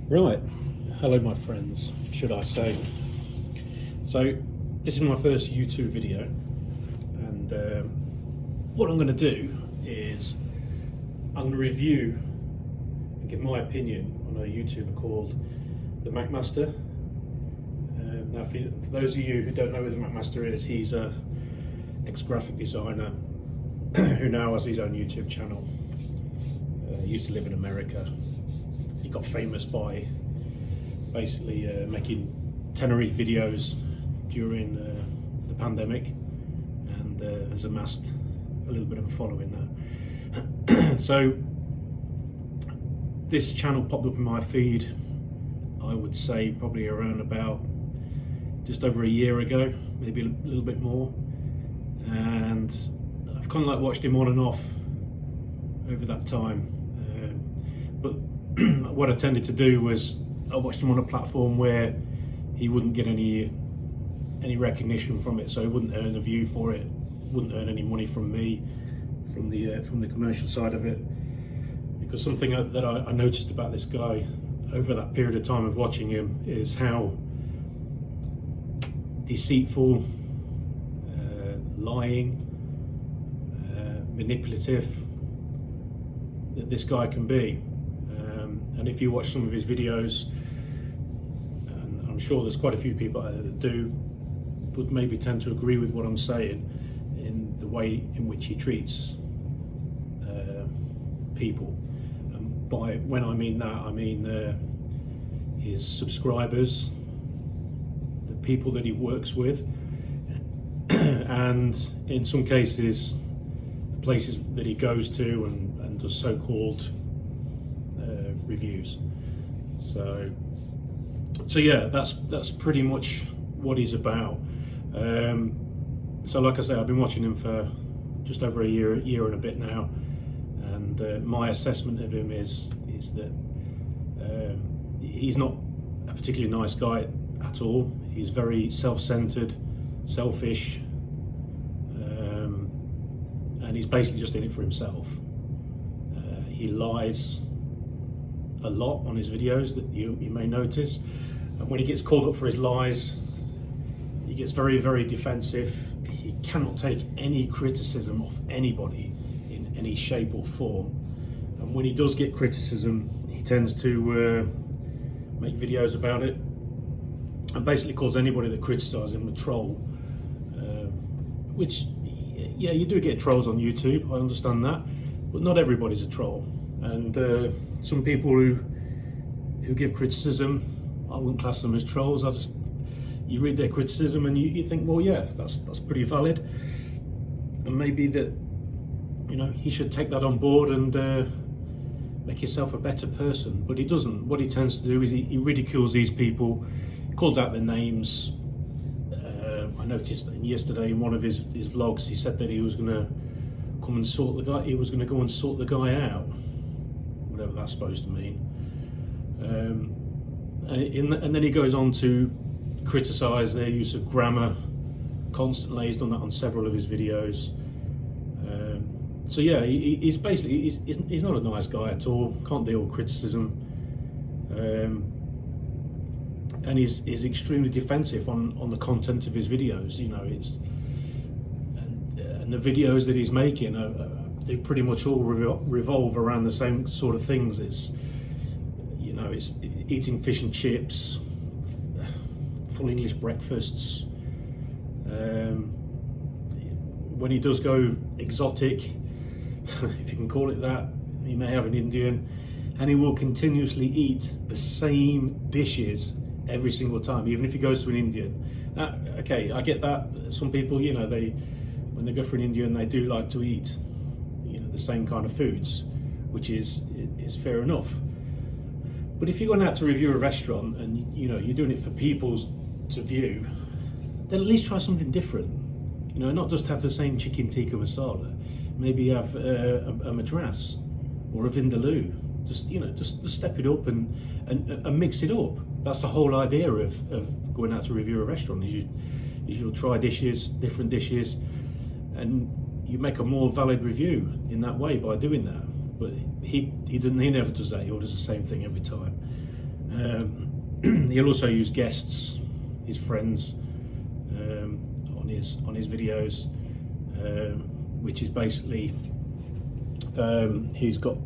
Right, hello my friends, should I say. So this is my first YouTube video, and what I'm going to do is I'm going to review and give my opinion on a YouTuber called the MacMaster. Now for those of you who don't know who the MacMaster is, he's a ex-graphic designer who now has his own YouTube channel. He used to live in America. He got famous by basically making Tenerife videos during the pandemic, and has amassed a little bit of a following now. So this channel popped up in my feed, I would say probably around about just over a year ago, maybe a little bit more, and I've kind of like watched him on and off over that time. But what I tended to do was I watched him on a platform where he wouldn't get any recognition from it, so he wouldn't earn a view for it, wouldn't earn any money from me, from the commercial side of it. Because something that I noticed about this guy over that period of time of watching him is how deceitful, lying, manipulative that this guy can be. And if you watch some of his videos, and I'm sure there's quite a few people out there that do, would maybe tend to agree with what I'm saying in the way in which he treats people. And by when I mean that, I mean his subscribers, the people that he works with, and in some cases the places that he goes to and does so-called reviews. So yeah, that's pretty much what he's about. So like I say, I've been watching him for just over a year and a bit now, and my assessment of him is that he's not a particularly nice guy at all. He's very self-centered, selfish, and he's basically just in it for himself. He lies a lot on his videos, that you may notice. And when he gets called up for his lies, he gets very, very defensive. He cannot take any criticism off anybody in any shape or form. And when he does get criticism, he tends to make videos about it and basically calls anybody that criticizes him a troll. Which, yeah, you do get trolls on YouTube, I understand that, but not everybody's a troll. And some people who give criticism, I wouldn't class them as trolls. You read their criticism and you think, well, yeah, that's pretty valid, and maybe that, you know, he should take that on board and make himself a better person. But he doesn't. What he tends to do is he ridicules these people, calls out their names. I noticed that yesterday in one of his vlogs, he said that he was going to come and sort the guy. He was going to go and sort the guy out, whatever that's supposed to mean. And then he goes on to criticise their use of grammar constantly. He's done that on several of his videos. So yeah, he's basically he's not a nice guy at all. Can't deal with criticism, and he's extremely defensive on the content of his videos. You know, and the videos that he's making they pretty much all revolve around the same sort of things. It's eating fish and chips, full English breakfasts. When he does go exotic, if you can call it that, he may have an Indian, and he will continuously eat the same dishes every single time, even if he goes to an Indian. Okay, I get that. Some people, you know, when they go for an Indian, they do like to eat, you know, the same kind of foods, which is fair enough. But if you're going out to review a restaurant and, you know, you're doing it for people to view, then at least try something different. You know, not just have the same chicken tikka masala. Maybe have a madras or a vindaloo. Just step it up and mix it up. That's the whole idea of going out to review a restaurant. Is you'll try dishes, different dishes, and you make a more valid review in that way by doing that. But he never does that. He orders the same thing every time. He'll also use guests, his friends, on his videos, which is basically he's got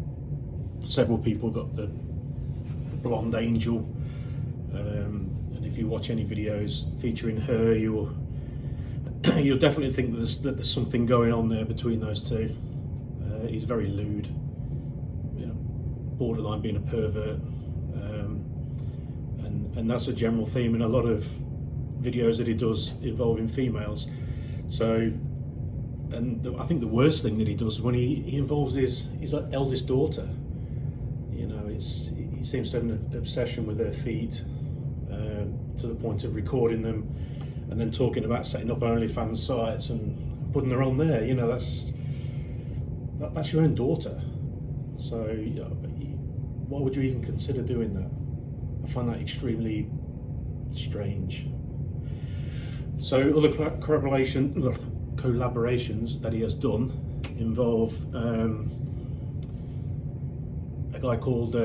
several people. Got the blonde angel, and if you watch any videos featuring her, you'll definitely think that there's something going on there between those two. He's very lewd, borderline being a pervert, and that's a general theme in a lot of videos that he does involving females. So, and I think the worst thing that he does is when he involves his eldest daughter. He seems to have an obsession with her feet, to the point of recording them and then talking about setting up OnlyFans sites and putting her on there. That's your own daughter. So why would you even consider doing that? I find that extremely strange. So other collaborations that he has done involve a guy called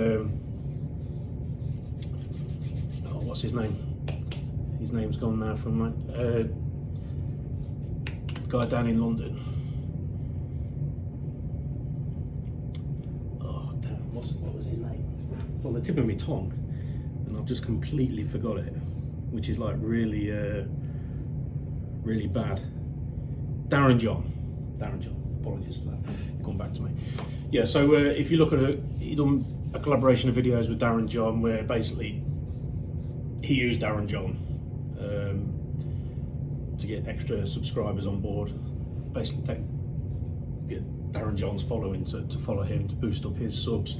what's his name? His name's gone now from my guy down in London. Oh damn! What was his name? On the tip of my tongue, and I've just completely forgot it, which is like really, really bad. Darren John. Apologies for that. Come back to me. Yeah. So if you look at he done a collaboration of videos with Darren John, where basically he used Darren John to get extra subscribers on board. Basically, get Darren John's following to follow him to boost up his subs.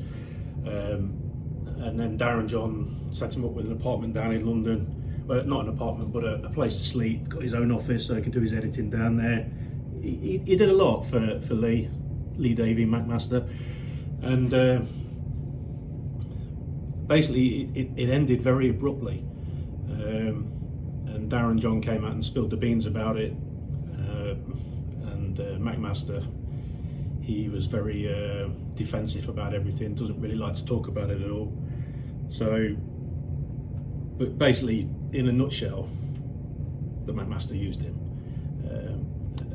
And then Darren John set him up with an apartment down in London. Well, not an apartment, but a place to sleep. Got his own office so he can do his editing down there. He did a lot for Lee Davey, MacMaster, and basically it ended very abruptly. And Darren John came out and spilled the beans about it, and MacMaster, he was very defensive about everything, doesn't really like to talk about it at all. So, but basically, in a nutshell, the MacMaster used him,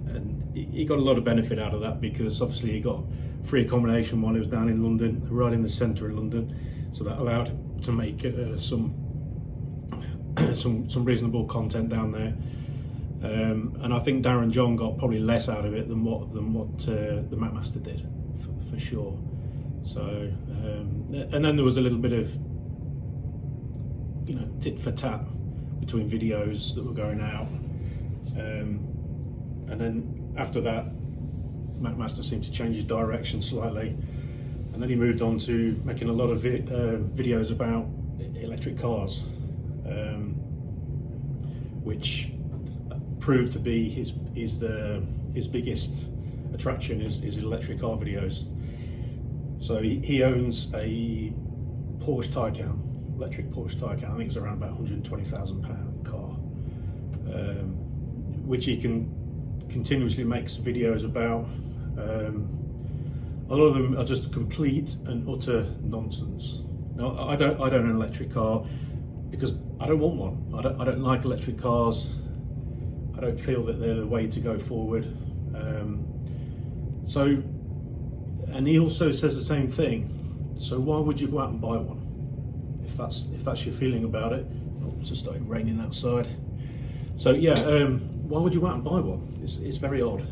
and he got a lot of benefit out of that, because obviously he got free accommodation while he was down in London, right in the centre of London, so that allowed him to make some reasonable content down there. And I think Darren John got probably less out of it than what the MacMaster did, for sure. So, and then there was a little bit of tit for tat between videos that were going out, and then after that, MacMaster seemed to change his direction slightly, and then he moved on to making a lot of videos about electric cars, which proved to be his biggest attraction is electric car videos. So he owns a Porsche Taycan, electric Porsche Taycan. I think it's around about £120,000 car, which he continuously makes videos about. A lot of them are just complete and utter nonsense. Now, I don't own an electric car because I don't want one. I don't like electric cars. I don't feel that they're the way to go forward. And he also says the same thing. So why would you go out and buy one if that's your feeling about it? Oh, it's just started raining outside. So yeah, why would you go out and buy one? It's very odd,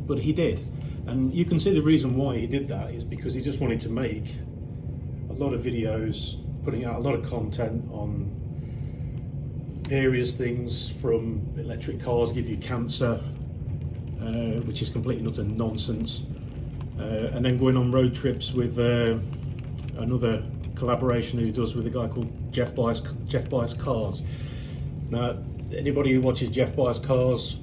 but he did, and you can see the reason why he did that is because he just wanted to make a lot of videos, putting out a lot of content on various things, from electric cars give you cancer, which is completely and utter nonsense, and then going on road trips with another collaboration that he does with a guy called Jeff Buys Cars. Now, anybody who watches Jeff Buys Cars,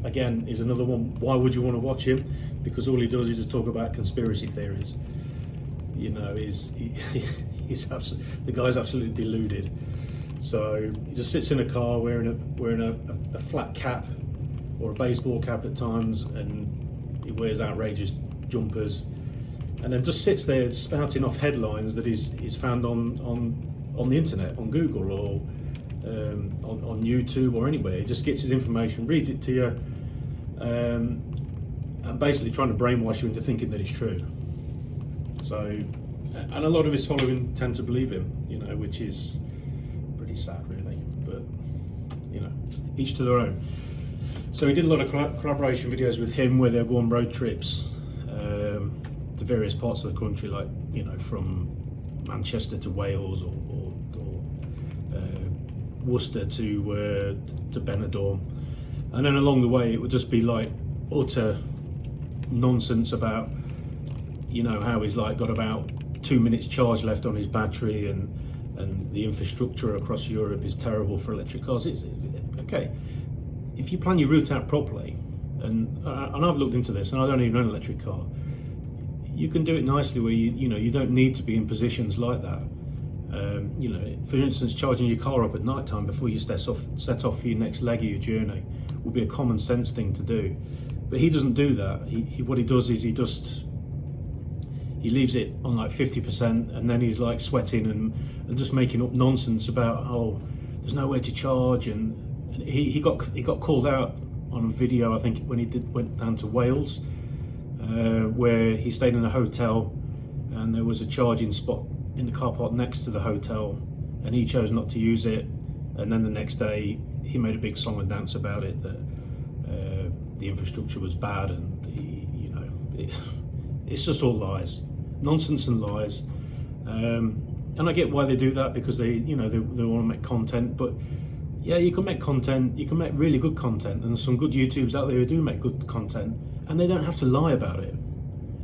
again, is another one. Why would you want to watch him? Because all he does is just talk about conspiracy theories. The guy's absolutely deluded. So he just sits in a car wearing a flat cap or a baseball cap at times, and he wears outrageous jumpers. and then just sits there spouting off headlines that is found on the internet, on Google, or on YouTube or anywhere. He just gets his information, reads it to you, and basically trying to brainwash you into thinking that it's true. So, and a lot of his following tend to believe him, you know, which is pretty sad, really. But you know, each to their own. So he did a lot of collaboration videos with him where they'll go on road trips to various parts of the country, like, you know, from Manchester to Wales, or Worcester to Benidorm, and then along the way it would just be like utter nonsense about, you know, how he's like got about 2 minutes charge left on his battery, and the infrastructure across Europe is terrible for electric cars. It's okay if you plan your route out properly, and I've looked into this, and I don't even own an electric car. You can do it nicely where you know, you don't need to be in positions like that. You know, for instance, charging your car up at night time before you set off for your next leg of your journey would be a common sense thing to do. But he doesn't do that. What he does is he leaves it on like 50%, and then he's like sweating and just making up nonsense about, oh, there's nowhere to charge, and he got called out on a video, I think, when he went down to Wales, where he stayed in a hotel and there was a charging spot in the car park next to the hotel, and he chose not to use it. And then the next day he made a big song and dance about it, that the infrastructure was bad, and you know, it's just all lies, nonsense and lies. And I get why they do that, because they want to make content. But yeah, you can make content, you can make really good content, and there's some good YouTubers out there who do make good content, and they don't have to lie about it.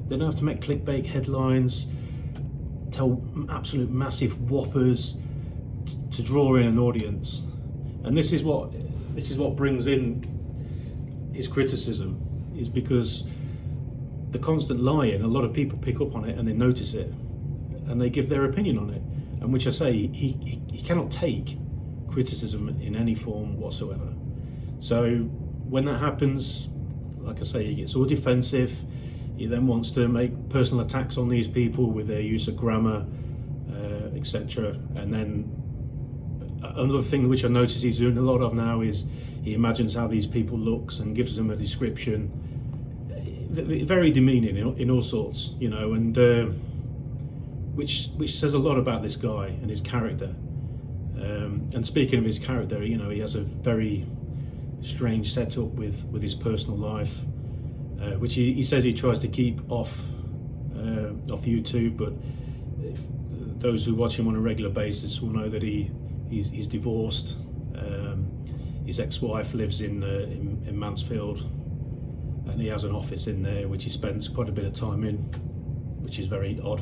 They don't have to make clickbait headlines, tell absolute massive whoppers to draw in an audience. And this is what brings in his criticism, is because the constant lying, a lot of people pick up on it and they notice it, and they give their opinion on it. And which I say, he cannot take criticism in any form whatsoever. So when that happens, like I say, he gets all defensive. He then wants to make personal attacks on these people with their use of grammar, etc. And then another thing which I notice he's doing a lot of now is he imagines how these people looks and gives them a description, very demeaning in all sorts, you know, and which says a lot about this guy and his character. And speaking of his character, you know, he has a very strange setup with his personal life, which he says he tries to keep off YouTube. But those who watch him on a regular basis will know that he's divorced. His ex-wife lives in Mansfield, and he has an office in there which he spends quite a bit of time in, which is very odd.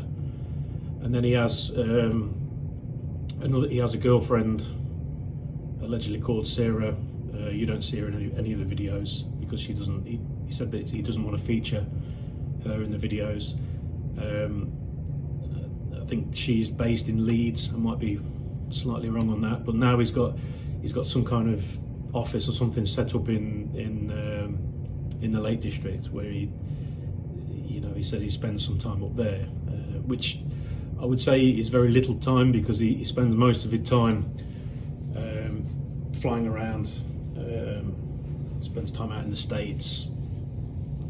And then he has a girlfriend, allegedly called Sarah. You don't see her in any of the videos because she doesn't. He said that he doesn't want to feature her in the videos. I think she's based in Leeds. I might be slightly wrong on that, but now he's got some kind of office or something set up in the Lake District, where he says he spends some time up there, which I would say is very little time, because he spends most of his time flying around, spends time out in the States,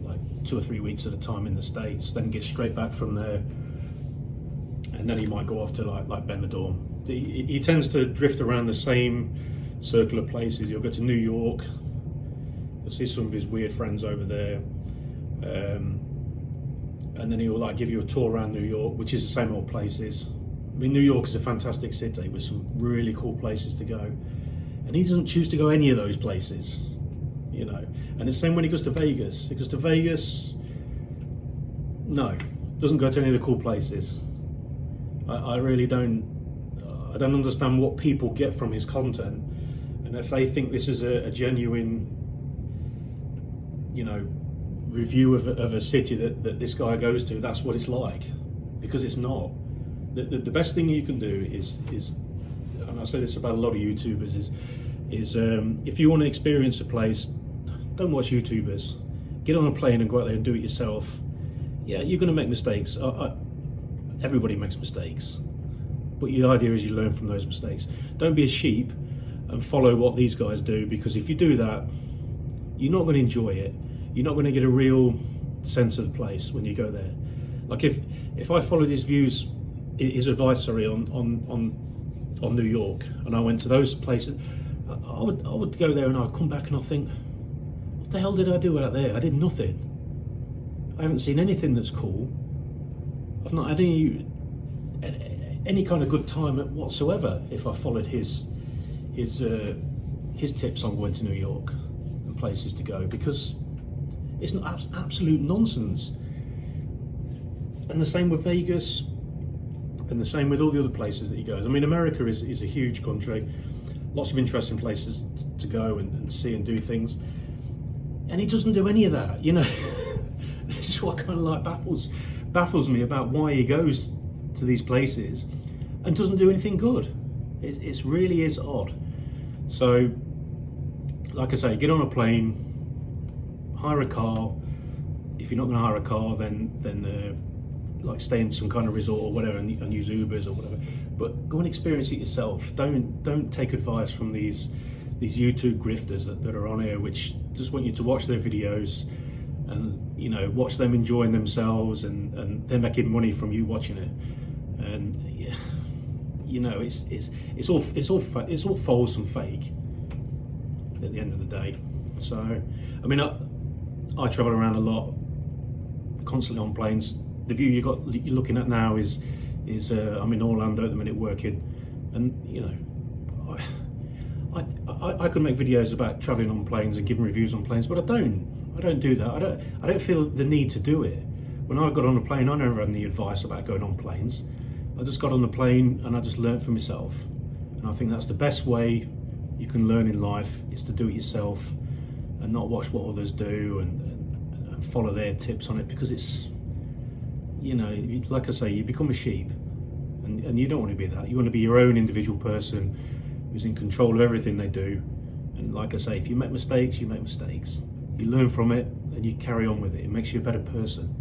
like 2 or 3 weeks at a time in the States, then gets straight back from there, and then he might go off to like Benidorm. He tends to drift around the same circle of places. He'll go to New York, you'll see some of his weird friends over there, and then he'll like give you a tour around New York, which is the same old places. I mean, New York is a fantastic city with some really cool places to go, and he doesn't choose to go any of those places, you know. And it's the same when he goes to Vegas. He goes to Vegas, no, doesn't go to any of the cool places. I really don't. I don't understand what people get from his content, and if they think this is a genuine, you know, review of a city that this guy goes to, that's what it's like, because it's not. The best thing you can do is, and I say this about a lot of YouTubers, is if you want to experience a place, don't watch YouTubers. Get on a plane and go out there and do it yourself. yeah, you're going to make mistakes. Everybody makes mistakes, but the idea is you learn from those mistakes. Don't be a sheep and follow what these guys do, because if you do that, you're not going to enjoy it. You're not going to get a real sense of the place when you go there. Like if I followed his advice, on New York, and I went to those places, I would go there and I'd come back and I'd think, what the hell did I do out there? I did nothing. I haven't seen anything that's cool. I've not had any kind of good time whatsoever if I followed his tips on going to New York and places to go, because it's not absolute nonsense. And the same with Vegas, and the same with all the other places that he goes. I mean, America is a huge country, lots of interesting places to go and see and do things, and he doesn't do any of that, you know. This is what kind of like baffles me about why he goes to these places and doesn't do anything good. It really is odd. So, like I say, get on a plane, hire a car. If you're not going to hire a car, then like stay in some kind of resort or whatever and use Ubers or whatever. But go and experience it yourself. Don't take advice from these YouTube grifters that are on here, which just want you to watch their videos and, you know, watch them enjoying themselves, and they're making money from you watching it. And yeah, you know, it's all false and fake at the end of the day. So I mean, I travel around a lot, constantly on planes. The view you're looking at now is I'm in Orlando at the minute working, and you know, I could make videos about traveling on planes and giving reviews on planes, but I don't do that. I don't feel the need to do it. When I got on a plane, I never had any advice about going on planes. I just got on the plane and I just learned for myself. And I think that's the best way you can learn in life, is to do it yourself and not watch what others do and follow their tips on it, because it's, you know, like I say, you become a sheep, and you don't want to be that. You want to be your own individual person who's in control of everything they do. And like I say, if you make mistakes, you make mistakes. You learn from it and you carry on with it. It makes you a better person.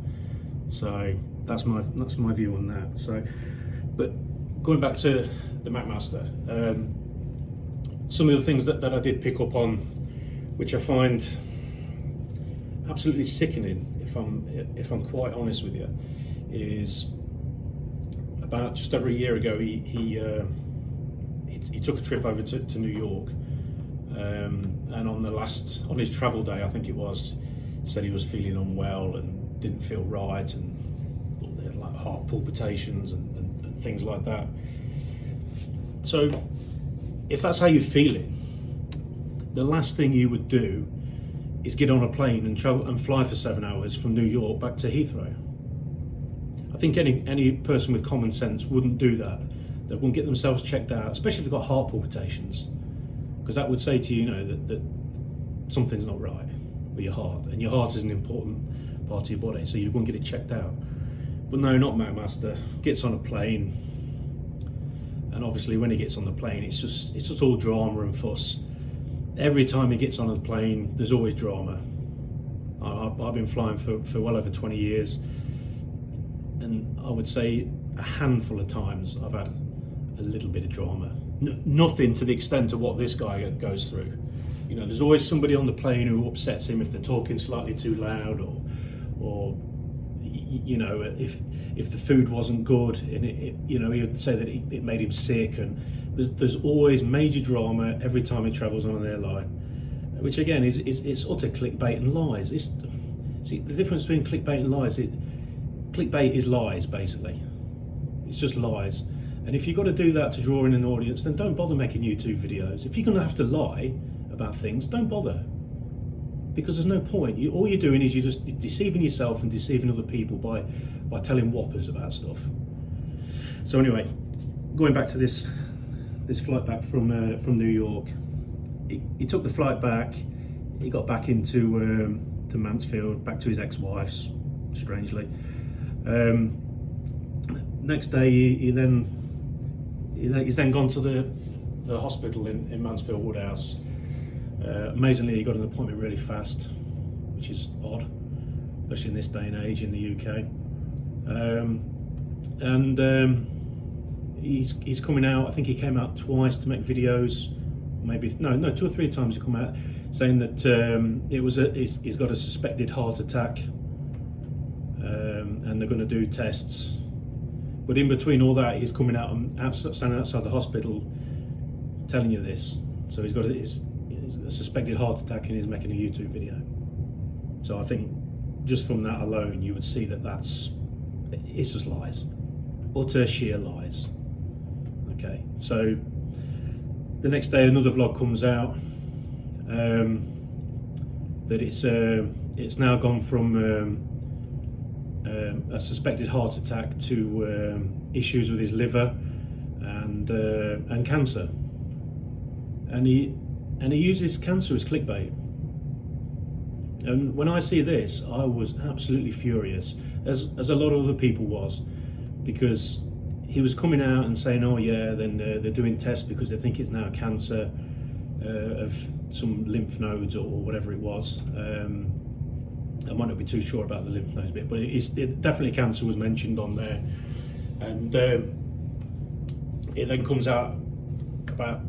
So that's my view on that. So, but going back to the MacMaster, some of the things that I did pick up on, which I find absolutely sickening, if I'm quite honest with you, is about just over a year ago he took a trip over to New York, and on his travel day, I think it was, said he was feeling unwell and didn't feel right, and he had like heart palpitations and things like that. So if that's how you're feeling, the last thing you would do is get on a plane and travel and fly for 7 hours from New York back to Heathrow. I think any person with common sense wouldn't do that. They wouldn't get themselves checked out, especially if they've got heart palpitations, because that would say to you, that something's not right with your heart, and your heart is an important part of your body, so you wouldn't get it checked out. But no, not MacMaster. Gets on a plane, and obviously when he gets on the plane, it's just all drama and fuss. Every time he gets on the plane, there's always drama. I've been flying for well over 20 years, and I would say a handful of times I've had a little bit of drama. Nothing to the extent of what this guy goes through. You know, there's always somebody on the plane who upsets him if they're talking slightly too loud, or you know, if the food wasn't good, and you know, he'd say that it made him sick, and there's always major drama every time he travels on an airline, which again is utter clickbait and lies. See, the difference between clickbait and lies, clickbait is lies, basically. It's just lies. And if you've got to do that to draw in an audience, then don't bother making YouTube videos. If you're going to have to lie about things, don't bother, because there's no point. All you're doing is you're just deceiving yourself and deceiving other people by telling whoppers about stuff. So anyway, going back to this flight back from New York, he took the flight back. He got back into to Mansfield, back to his ex-wife's, strangely. Next day, he's then gone to the hospital in Mansfield Woodhouse. Amazingly, he got an appointment really fast, which is odd, especially in this day and age in the UK. He's coming out. I think he came out twice to make videos, maybe no, 2 or 3 times he come out saying that he's got a suspected heart attack, and they're going to do tests. But in between all that, he's coming out and standing outside the hospital telling you this. So he's got a suspected heart attack and he's making a YouTube video. So I think just from that alone, you would see that it's just lies, utter sheer lies. Okay, so the next day another vlog comes out that it's now gone from a suspected heart attack to issues with his liver and cancer, and he uses cancer as clickbait. And when I see this, I was absolutely furious, as a lot of other people was, because he was coming out and saying, oh yeah, then they're doing tests because they think it's now cancer of some lymph nodes or whatever it was. I might not be too sure about the lymph nodes bit, but it definitely cancer was mentioned on there. And it then comes out about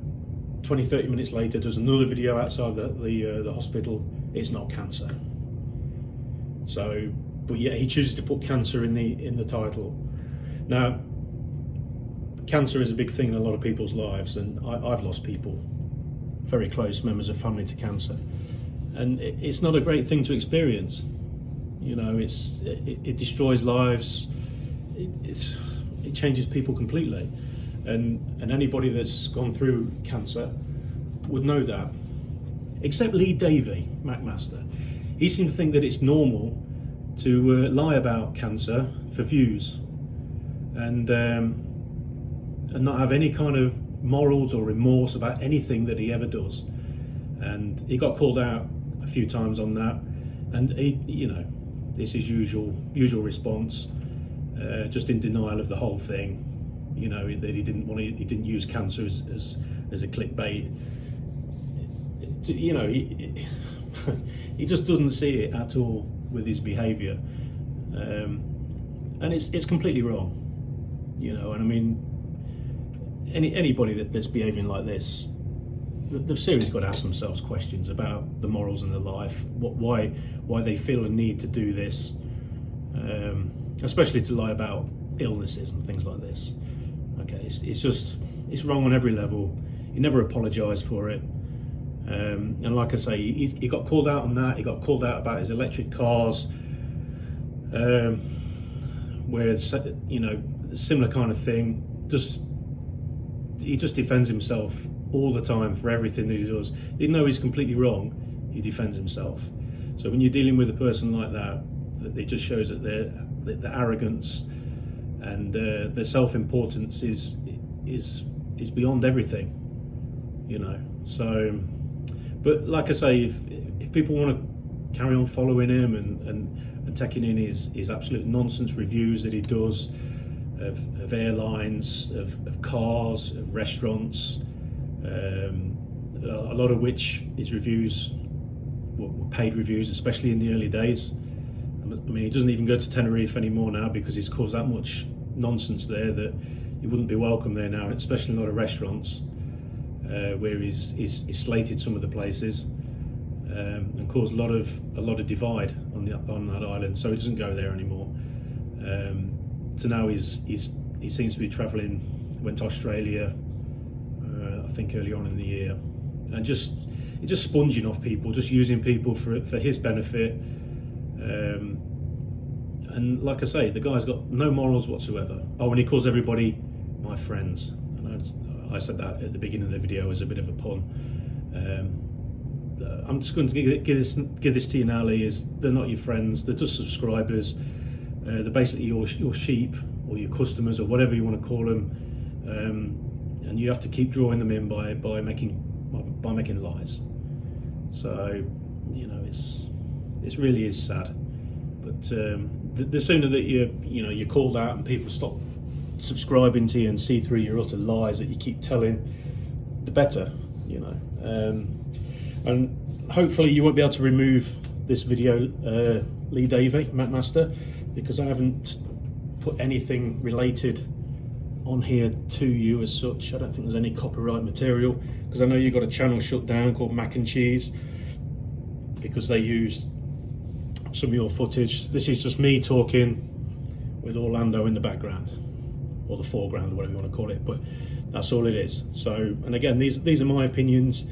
20-30 minutes later, does another video outside the hospital. It's not cancer. So, but yeah, he chooses to put cancer in the title. Now, cancer is a big thing in a lot of people's lives, and I've lost people, very close members of family, to cancer, and it's not a great thing to experience. You know, it destroys lives. It changes people completely, and anybody that's gone through cancer would know that. Except Davey, MacMaster. He seems to think that it's normal to lie about cancer for views, and not have any kind of morals or remorse about anything that he ever does. And he got called out a few times on that, and he, you know, this is usual response, just in denial of the whole thing. You know, that he didn't use cancer as a clickbait. You know, he just doesn't see it at all with his behaviour, and it's completely wrong. You know, and I mean, anybody that's behaving like this, they've seriously got to ask themselves questions about the morals in their life, why they feel a need to do this, especially to lie about illnesses and things like this. Okay, it's wrong on every level. He never apologised for it, and like I say, he got called out on that. He got called out about his electric cars, where it's, you know, similar kind of thing. He just defends himself all the time for everything that he does. Even though he's completely wrong, he defends himself. So when you're dealing with a person like that, it just shows that their arrogance and their self-importance is beyond everything, you know. So, but like I say, if people want to carry on following him and taking in his absolute nonsense reviews that he does of airlines, of cars, of restaurants, a lot of which his reviews were paid reviews, especially in the early days. I mean, he doesn't even go to Tenerife anymore now because he's caused that much nonsense there that he wouldn't be welcome there now, especially in a lot of restaurants where he's slated some of the places, and caused a lot of divide on that island. So he doesn't go there anymore. So now he seems to be travelling. Went to Australia, I think early on in the year, and just sponging off people, just using people for his benefit. And like I say, the guy's got no morals whatsoever. Oh, and he calls everybody my friends. And I said that at the beginning of the video as a bit of a pun. I'm just going to give this to you now, Lee. They're not your friends. They're just subscribers. They're basically your sheep or your customers or whatever you want to call them, and you have to keep drawing them in by making lies. So, you know, it really is sad. But the sooner that you're called out and people stop subscribing to you and see through your utter lies that you keep telling, the better. You know, and hopefully you won't be able to remove this video, Davey, MacMaster, because I haven't put anything related on here to you as such. I don't think there's any copyright material, because I know you got a channel shut down called Mac and Cheese because they used some of your footage. This is just me talking with Orlando in the background, or the foreground, or whatever you want to call it, but that's all it is. So, and again, these are my opinions.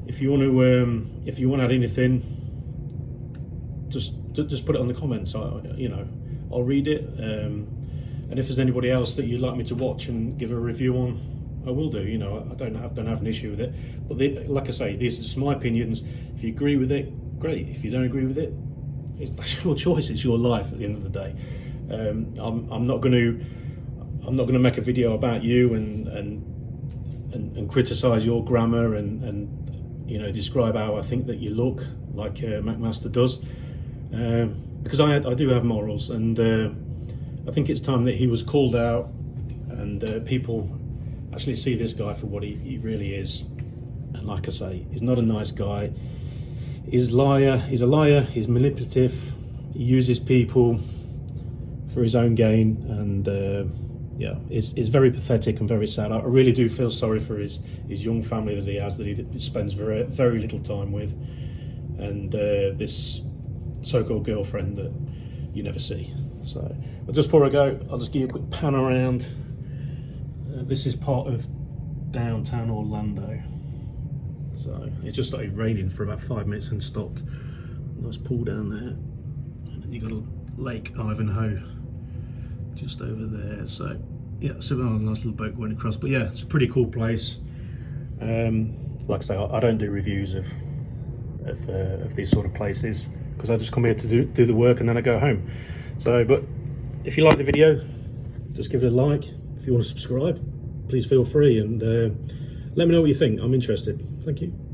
If you want to add anything, just put it on the comments. I'll read it, and if there's anybody else that you'd like me to watch and give a review on, I will do. You know, I don't have an issue with it, but like I say, these are just my opinions. If you agree with it, great. If you don't agree with it, it's your choice, it's your life at the end of the day. I'm not going to make a video about you and criticize your grammar and you know, describe how I think that you look, like MacMaster does, because I do have morals, and I think it's time that he was called out, and people actually see this guy for what he really is. And like I say, he's not a nice guy. He's a liar, he's manipulative, he uses people for his own gain, and yeah, it's very pathetic and very sad. I really do feel sorry for his young family that he has, that he spends very little time with, and this so-called girlfriend that you never see. So, but just before I go, I'll just give you a quick pan around. This is part of downtown Orlando. So it just started raining for about 5 minutes and stopped. Nice pool down there, and then you got a Lake Ivanhoe just over there. So yeah, so a nice little boat going across. But yeah, it's a pretty cool place. Like I say, I don't do reviews of these sort of places, because I just come here to do the work and then I go home. So, but if you like the video, just give it a like. If you want to subscribe, please feel free, and let me know what you think. I'm interested. Thank you.